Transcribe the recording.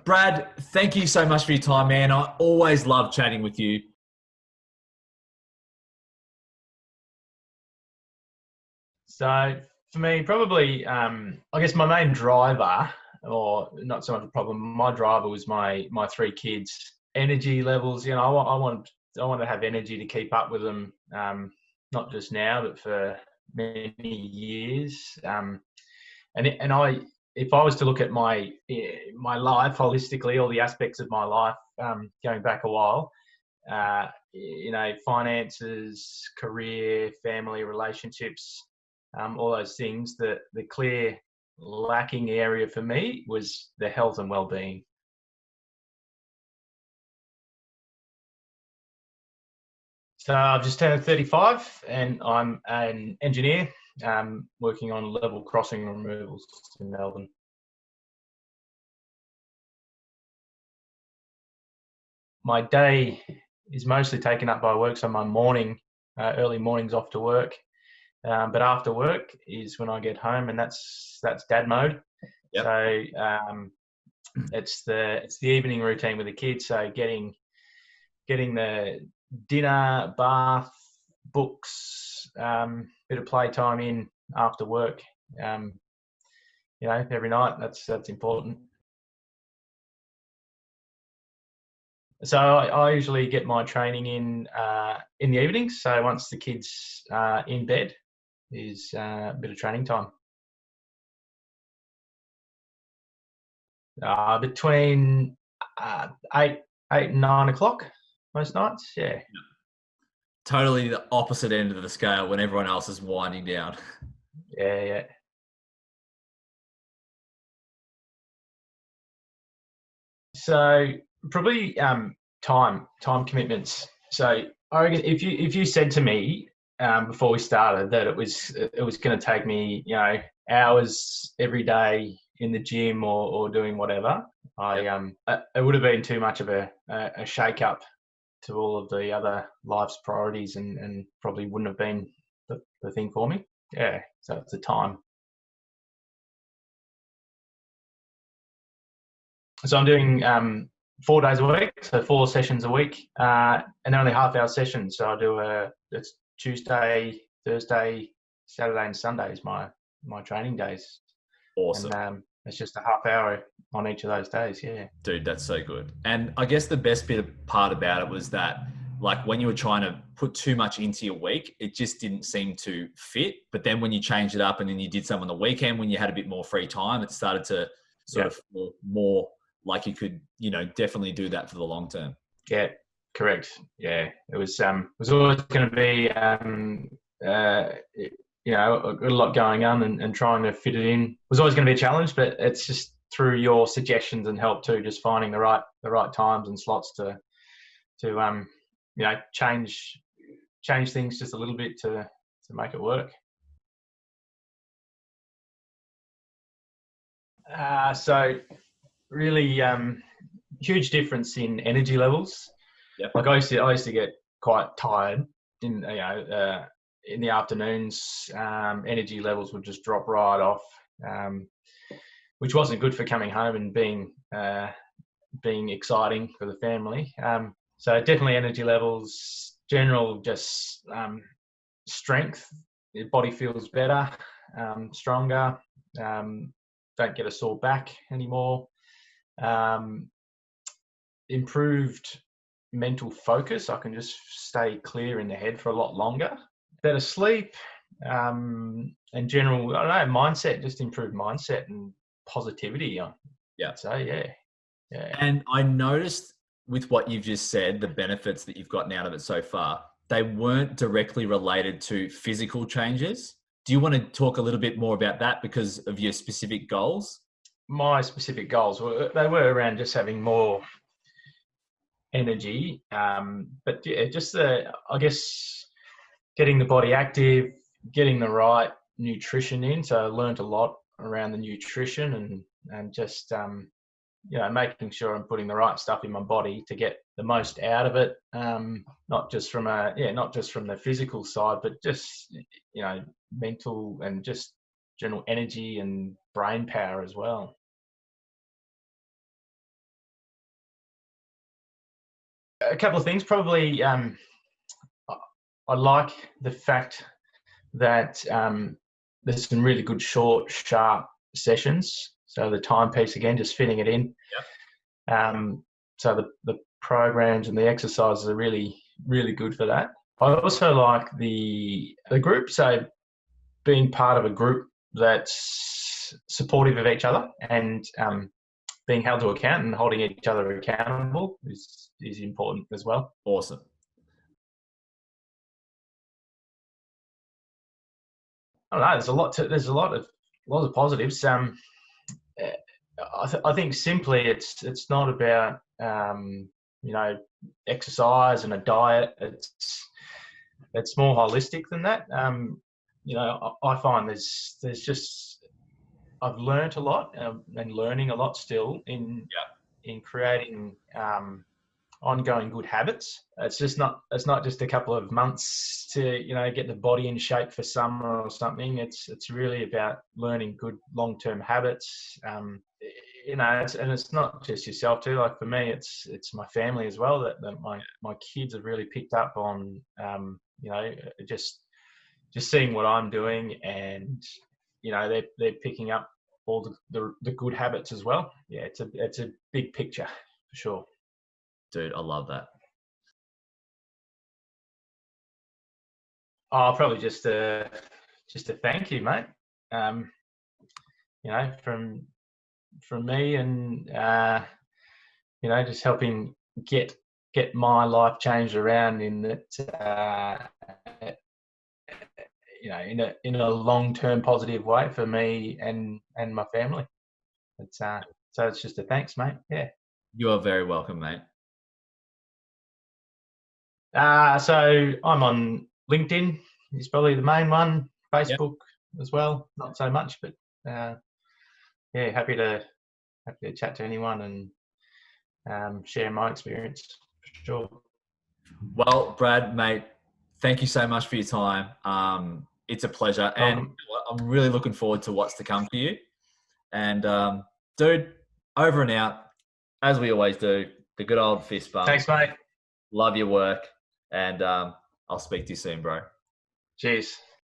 Brad, thank you so much for your time, man. I always love chatting with you. So for me, probably, I guess my main driver, or not so much a problem, my driver was my three kids. Energy levels, I want to have energy to keep up with them, not just now, but for many years. If I was to look at my life holistically, all the aspects of my life, going back a while, finances, career, family, relationships, all those things. The clear lacking area for me was the health and well-being. So I've just turned 35 and I'm an engineer, working on level crossing removals in Melbourne. My day is mostly taken up by work, so my early mornings off to work. But after work is when I get home, and that's dad mode. Yep. So it's the evening routine with the kids. So getting the dinner, bath, books, bit of playtime in after work. Every night. That's important. So I usually get my training in the evenings. So once the kids are in bed, is a bit of training time. Between 8 and 9 o'clock most nights. Yeah. Totally the opposite end of the scale when everyone else is winding down. Yeah. So probably time commitments. So I reckon if you said to me before we started that it was going to take me hours every day in the gym or doing whatever, it would have been too much of a shake up to all of the other life's priorities and probably wouldn't have been the thing for me. Yeah, so it's the time. So I'm doing 4 days a week, so 4 sessions a week, and they're only half-hour sessions. So I do it's Tuesday, Thursday, Saturday, and Sunday is my training days. Awesome. And it's just a half hour on each of those days. Yeah. Dude, that's so good. And I guess the best part about it was that, like, when you were trying to put too much into your week, it just didn't seem to fit. But then when you changed it up and then you did some on the weekend when you had a bit more free time, it started to sort of feel more like you could, definitely do that for the long term. Yeah, correct. Yeah, it was always going to be, a lot going on and trying to fit it in was always going to be a challenge. But it's just through your suggestions and help too, just finding the right times and slots to change things just a little bit to make it work. So really huge difference in energy levels. Yep. Like I used to get quite tired in the afternoons. Energy levels would just drop right off, which wasn't good for coming home and being exciting for the family. So definitely energy levels, general just strength. Your body feels better, stronger. Don't get a sore back anymore. Improved mental focus. I can just stay clear in the head for a lot longer. Better sleep, and general, I don't know, mindset, just improved mindset and positivity. Yeah. So yeah. And I noticed with what you've just said, the benefits that you've gotten out of it so far, they weren't directly related to physical changes. Do you want to talk a little bit more about that because of your specific goals? My specific goals were around just having more energy, but yeah, just I guess getting the body active, getting the right nutrition in. So I learned a lot around the nutrition and just making sure I'm putting the right stuff in my body to get the most out of it. Not just from the physical side, but just mental and just general energy and brain power as well. a couple of things. Probably, I like the fact that there's some really good short, sharp sessions. So the timepiece again, just fitting it in. So the programs and the exercises are really, really good for that. I also like the group. So being part of a group that's supportive of each other and being held to account and holding each other accountable is important as well. Awesome. I don't know. There's a lot of positives. I think simply it's not about exercise and a diet. It's more holistic than that. I find there's just I've learnt a lot and learning a lot still in creating ongoing good habits. It's not just a couple of months to get the body in shape for summer or something. It's really about learning good long-term habits. And it's not just yourself too. Like for me, it's my family as well. That my kids have really picked up on. Just seeing what I'm doing, and they're picking up all the good habits as well. Yeah, it's a big picture for sure. Dude, I love that. Oh, probably just a thank you, mate. From me, and just helping get my life changed around in that. In a long-term positive way for me and my family. So it's just a thanks, mate. Yeah. You are very welcome, mate. So I'm on LinkedIn. It's probably the main one. Facebook as well, not so much, but happy to chat to anyone and share my experience for sure. Well, Brad, mate, thank you so much for your time. It's a pleasure, and I'm really looking forward to what's to come for you. And dude, over and out, as we always do. The good old fist bump. Thanks, mate. Love your work, and I'll speak to you soon, bro. Cheers.